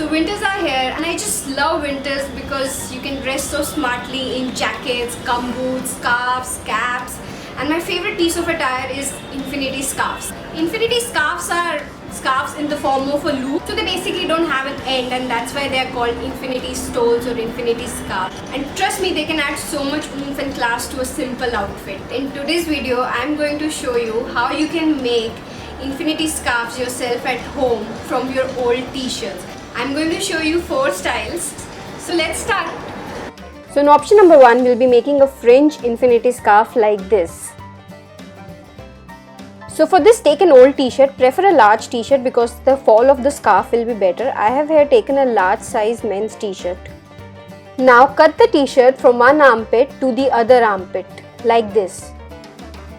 So winters are here and I just love winters because you can dress so smartly in jackets, gumboots, scarves, caps, and my favorite piece of attire is infinity scarves. Infinity scarves are scarves in the form of a loop, so they basically don't have an end, and that's why they are called infinity stoles or infinity scarves. And trust me, they can add so much oomph and class to a simple outfit. In today's video, I'm going to show you how you can make infinity scarves yourself at home from your old t-shirts. I'm going to show you 4 styles. So let's start. So in option number 1, we'll be making a fringe infinity scarf like this. So for this, take an old t-shirt, prefer a large t-shirt because the fall of the scarf will be better. I have here taken a large size men's t-shirt. Now cut the t-shirt from one armpit to the other armpit like this.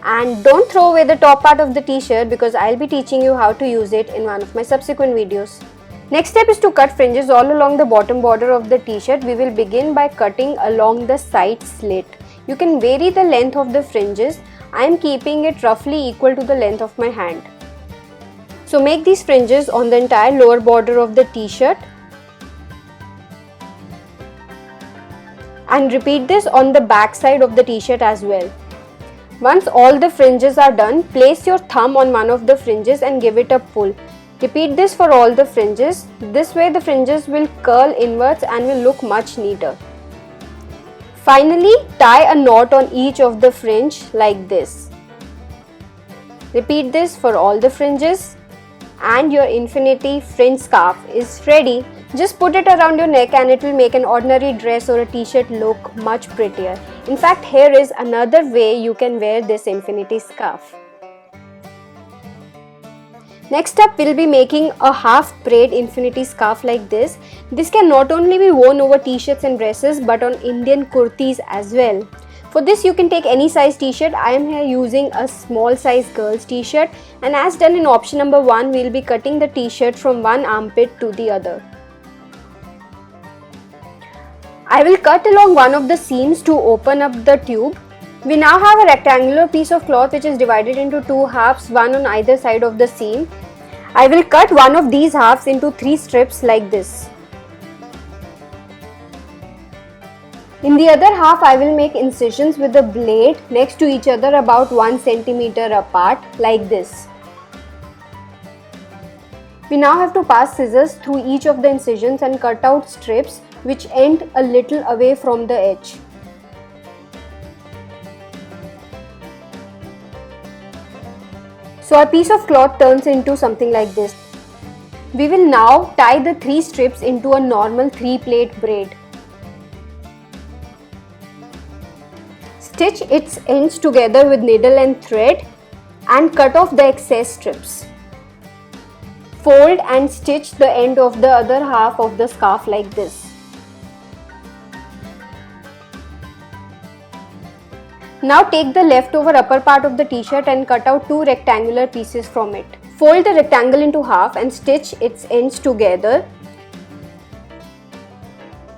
And don't throw away the top part of the t-shirt because I'll be teaching you how to use it in one of my subsequent videos. Next step is to cut fringes all along the bottom border of the t-shirt. We will begin by cutting along the side slit. You can vary the length of the fringes. I am keeping it roughly equal to the length of my hand. So make these fringes on the entire lower border of the t-shirt. And repeat this on the back side of the t-shirt as well. Once all the fringes are done, place your thumb on one of the fringes and give it a pull. Repeat this for all the fringes. This way the fringes will curl inwards and will look much neater. Finally, tie a knot on each of the fringe like this. Repeat this for all the fringes and your infinity fringe scarf is ready. Just put it around your neck and it will make an ordinary dress or a t-shirt look much prettier. In fact, here is another way you can wear this infinity scarf. Next up, we'll be making a half braid infinity scarf like this. This can not only be worn over t-shirts and dresses but on Indian kurtis as well. For this, you can take any size t-shirt. I am here using a small size girls t-shirt, and as done in option number 1, we'll be cutting the t-shirt from one armpit to the other. I will cut along one of the seams to open up the tube. We now have a rectangular piece of cloth which is divided into 2 halves, one on either side of the seam. I will cut one of these halves into 3 strips like this. In the other half, I will make incisions with the blade next to each other about 1 cm apart like this. We now have to pass scissors through each of the incisions and cut out strips which end a little away from the edge. So our piece of cloth turns into something like this. We will now tie the 3 strips into a normal 3-plait braid. Stitch its ends together with needle and thread and cut off the excess strips. Fold and stitch the end of the other half of the scarf like this. Now take the leftover upper part of the t-shirt and cut out 2 rectangular pieces from it. Fold the rectangle into half and stitch its ends together.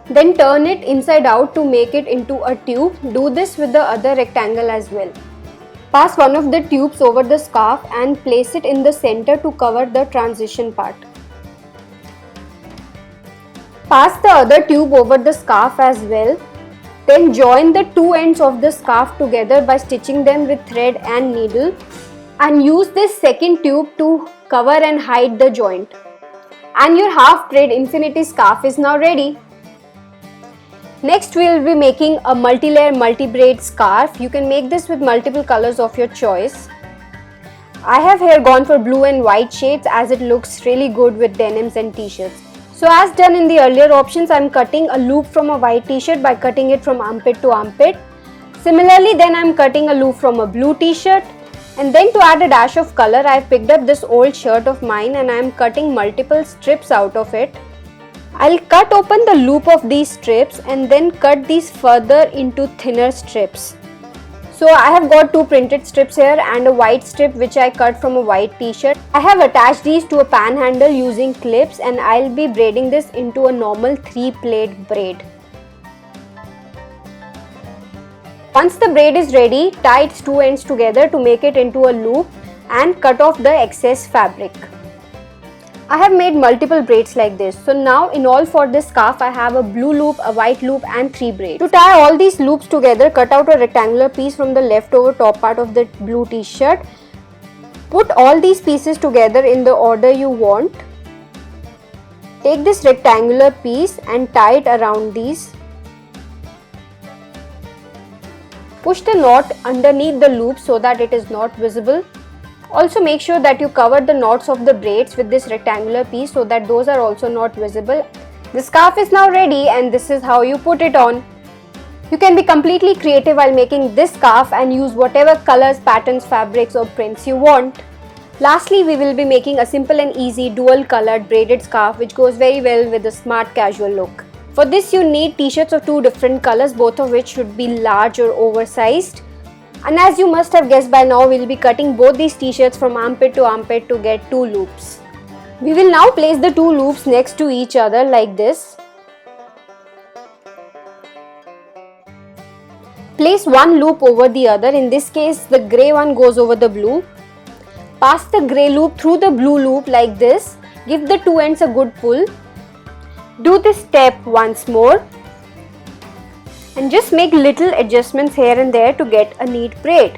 Then turn it inside out to make it into a tube. Do this with the other rectangle as well. Pass one of the tubes over the scarf and place it in the center to cover the transition part. Pass the other tube over the scarf as well. Then join the 2 ends of the scarf together by stitching them with thread and needle, and use this second tube to cover and hide the joint. And your half braid infinity scarf is now ready. Next, we will be making a multi-layer multi-braid scarf. You can make this with multiple colors of your choice. I have here gone for blue and white shades as it looks really good with denims and t-shirts. So as done in the earlier options, I am cutting a loop from a white t-shirt by cutting it from armpit to armpit. Similarly, then I am cutting a loop from a blue t-shirt, and then to add a dash of color, I have picked up this old shirt of mine and I am cutting multiple strips out of it. I'll cut open the loop of these strips and then cut these further into thinner strips. So I have got 2 printed strips here and a white strip which I cut from a white t-shirt. I have attached these to a pan handle using clips and I'll be braiding this into a normal 3-plait braid. Once the braid is ready, tie its 2 ends together to make it into a loop and cut off the excess fabric. I have made multiple braids like this. So now in all for this scarf I have a blue loop, a white loop and 3 braids. To tie all these loops together, cut out a rectangular piece from the leftover top part of the blue t-shirt. Put all these pieces together in the order you want. Take this rectangular piece and tie it around these. Push the knot underneath the loop so that it is not visible. Also make sure that you cover the knots of the braids with this rectangular piece so that those are also not visible. The scarf is now ready and this is how you put it on. You can be completely creative while making this scarf and use whatever colors, patterns, fabrics or prints you want. Lastly, we will be making a simple and easy dual colored braided scarf which goes very well with a smart casual look. For this you need t-shirts of 2 different colors, both of which should be large or oversized. And as you must have guessed by now, we will be cutting both these t-shirts from armpit to get 2 loops. We will now place the 2 loops next to each other like this. Place one loop over the other. In this case, the grey one goes over the blue. Pass the grey loop through the blue loop like this. Give the 2 ends a good pull. Do this step once more. And just make little adjustments here and there to get a neat braid.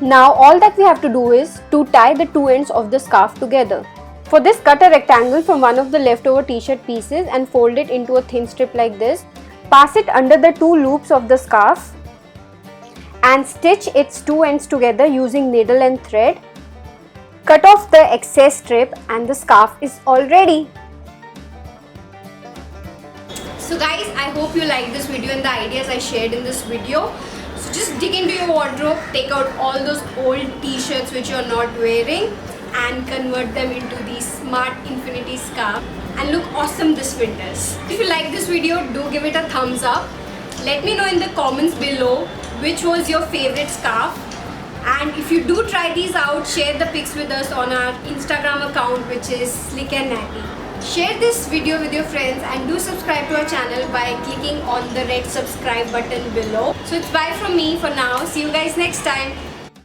Now all that we have to do is to tie the 2 ends of the scarf together. For this, cut a rectangle from one of the leftover t-shirt pieces and fold it into a thin strip like this. Pass it under the 2 loops of the scarf and stitch its 2 ends together using needle and thread. Cut off the excess strip and the scarf is all ready. So guys, I hope you liked this video and the ideas I shared in this video. So just dig into your wardrobe, take out all those old t-shirts which you are not wearing and convert them into these smart infinity scarf and look awesome this winters. If you like this video, do give it a thumbs up. Let me know in the comments below which was your favorite scarf. And if you do try these out, share the pics with us on our Instagram account, which is Slick and Natty. Share this video with your friends and do subscribe to our channel by clicking on the red subscribe button below. So it's bye from me for now. See you guys next time.